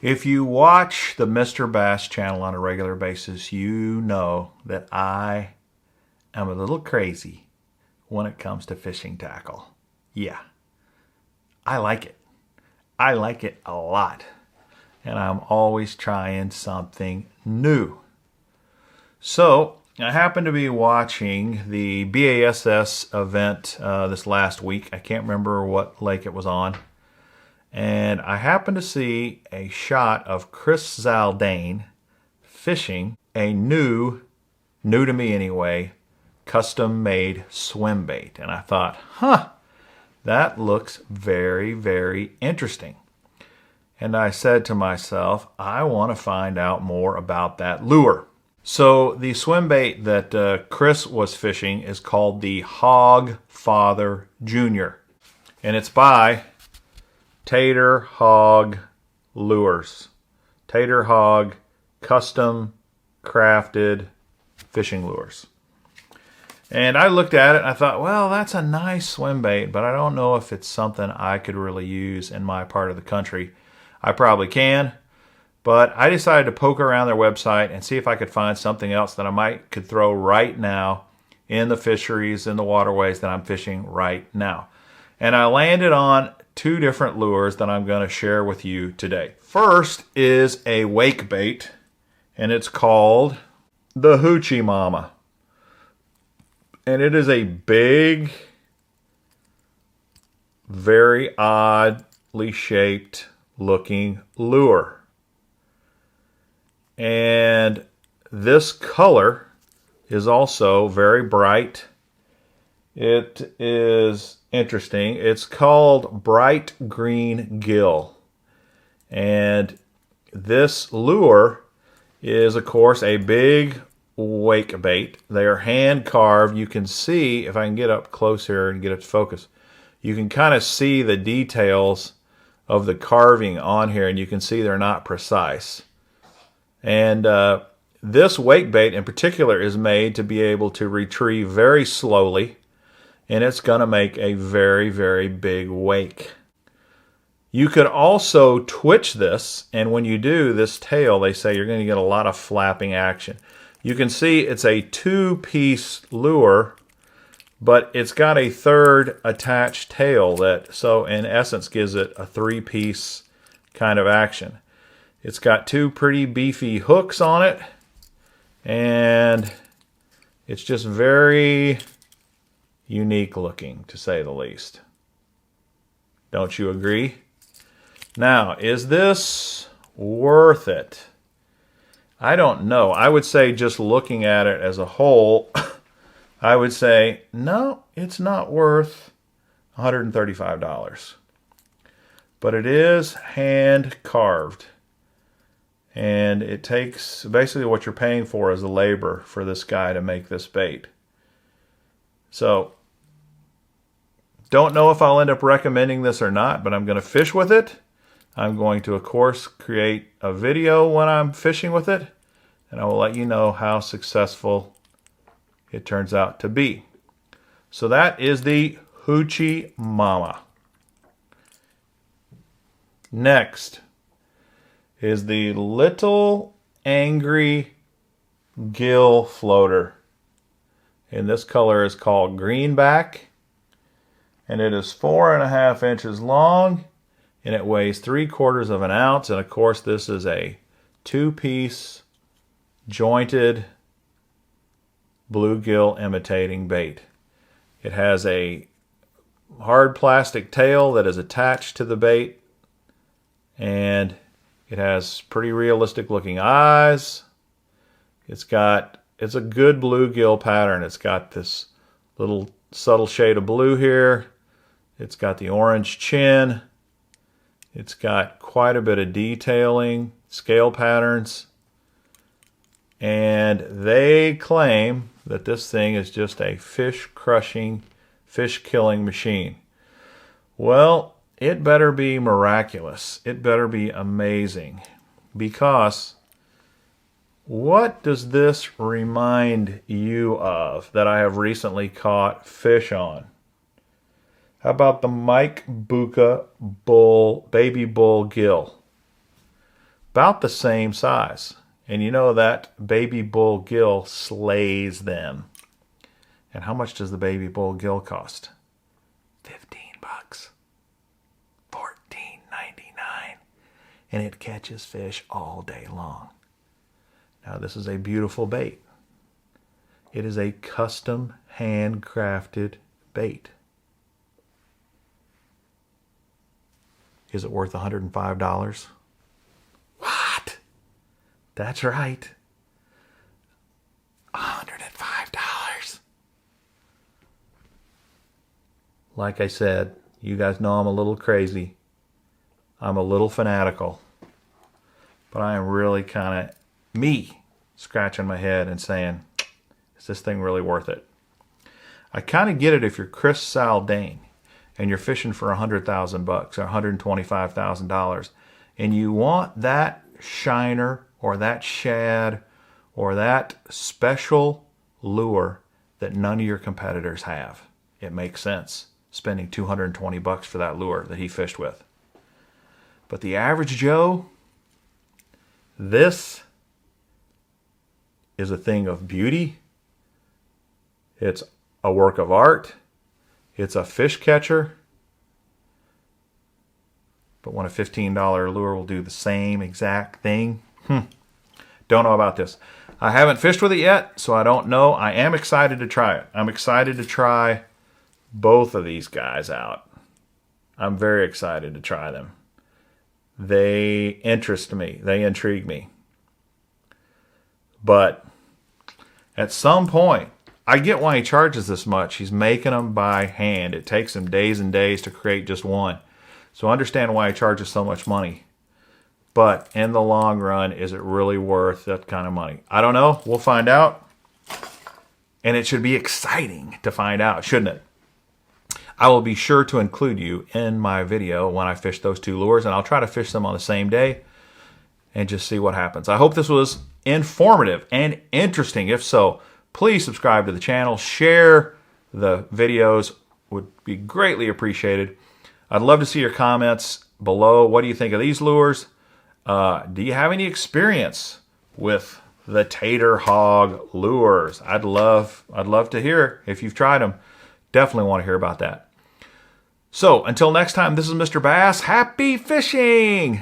If you watch the Mr. Bass channel on a regular basis, you know that I am a little crazy when it comes to fishing tackle. Yeah, I like it. I like it a lot. And I'm always trying something new. So, I happened to be watching the BASS event this last week. I can't remember what lake it was on. And I happened to see a shot of Chris Zaldane fishing a new to me anyway, custom-made swim bait. And I thought, that looks very, very interesting. And I said to myself, I want to find out more about that lure. So the swim bait that Chris was fishing is called the Hog Father Jr. And it's by Tater Hog Lures. Tater Hog custom crafted fishing lures. And I looked at it and I thought, well, that's a nice swim bait, but I don't know if it's something I could really use in my part of the country. I probably can, but I decided to poke around their website and see if I could find something else that I could throw right now in the fisheries, in the waterways that I'm fishing right now. And I landed on two different lures that I'm going to share with you today. First is a wake bait, and it's called the Hoochie Mama. And it is a big, very oddly shaped looking lure. And this color is also very bright. It is interesting. It's called bright green gill. And this lure is, of course, a big wake bait. They are hand carved. You can see, if I can get up close here and get it to focus, you can kind of see the details of the carving on here, and you can see they're not precise. And this wake bait in particular is made to be able to retrieve very slowly, and it's going to make a very, very big wake. You could also twitch this, and when you do, this tail, they say you're going to get a lot of flapping action. You can see it's a two-piece lure, but it's got a third attached tail that, so in essence, gives it a three-piece kind of action. It's got two pretty beefy hooks on it, and it's just very unique looking, to say the least. Don't you agree? Now, is this worth it? I don't know. I would say, just looking at it as a whole, I would say, no, it's not worth $135. But it is hand carved. And it takes, basically what you're paying for is the labor for this guy to make this bait. So, don't know if I'll end up recommending this or not, but I'm going to fish with it. I'm going to, of course, create a video when I'm fishing with it, and I will let you know how successful it turns out to be. So that is the Hoochie Mama. Next is the Little Angry Gill Floater. And this color is called Greenback, and it is 4.5 inches long, and it weighs 3/4 of an ounce. And of course, this is a two-piece jointed bluegill imitating bait. It has a hard plastic tail that is attached to the bait, and it has pretty realistic looking eyes. It's a good bluegill pattern. It's got this little subtle shade of blue here. It's got the orange chin. It's got quite a bit of detailing, scale patterns. And they claim that this thing is just a fish crushing, fish killing machine. Well, it better be miraculous. It better be amazing. Because what does this remind you of that I have recently caught fish on? How about the Mike Bucca baby bull gill? about the same size. And you know that baby bull gill slays them. And how much does the baby bull gill cost? $15. $14.99. And it catches fish all day long. Now this is a beautiful bait. It is a custom handcrafted bait. Is it worth $105? What? That's right. $105. Like I said, you guys know I'm a little crazy. I'm a little fanatical. But I am really kind of scratching my head and saying, is this thing really worth it? I kind of get it if you're Chris Saldane and you're fishing for $100,000 or $125,000 and you want that shiner or that shad or that special lure that none of your competitors have. It makes sense spending $220 for that lure that he fished with. But the average Joe, this is a thing of beauty. It's a work of art. It's a fish catcher. But when a $15 lure will do the same exact thing, don't know about this. I haven't fished with it yet, so I don't know. I am excited to try it. I'm excited to try both of these guys out. I'm very excited to try them. They interest me. They intrigue me. But at some point, I get why he charges this much. He's making them by hand. It takes him days and days to create just one. So I understand why he charges so much money. But in the long run, is it really worth that kind of money? I don't know. We'll find out. And it should be exciting to find out, shouldn't it? I will be sure to include you in my video when I fish those two lures. And I'll try to fish them on the same day and just see what happens. I hope this was informative and interesting. If so, please subscribe to the channel. Share the videos. Would be greatly appreciated. I'd love to see your comments below. What do you think of these lures? Do you have any experience with the Tater Hog lures? I'd love to hear if you've tried them. Definitely want to hear about that. So until next time, this is Mr. Bass. Happy fishing!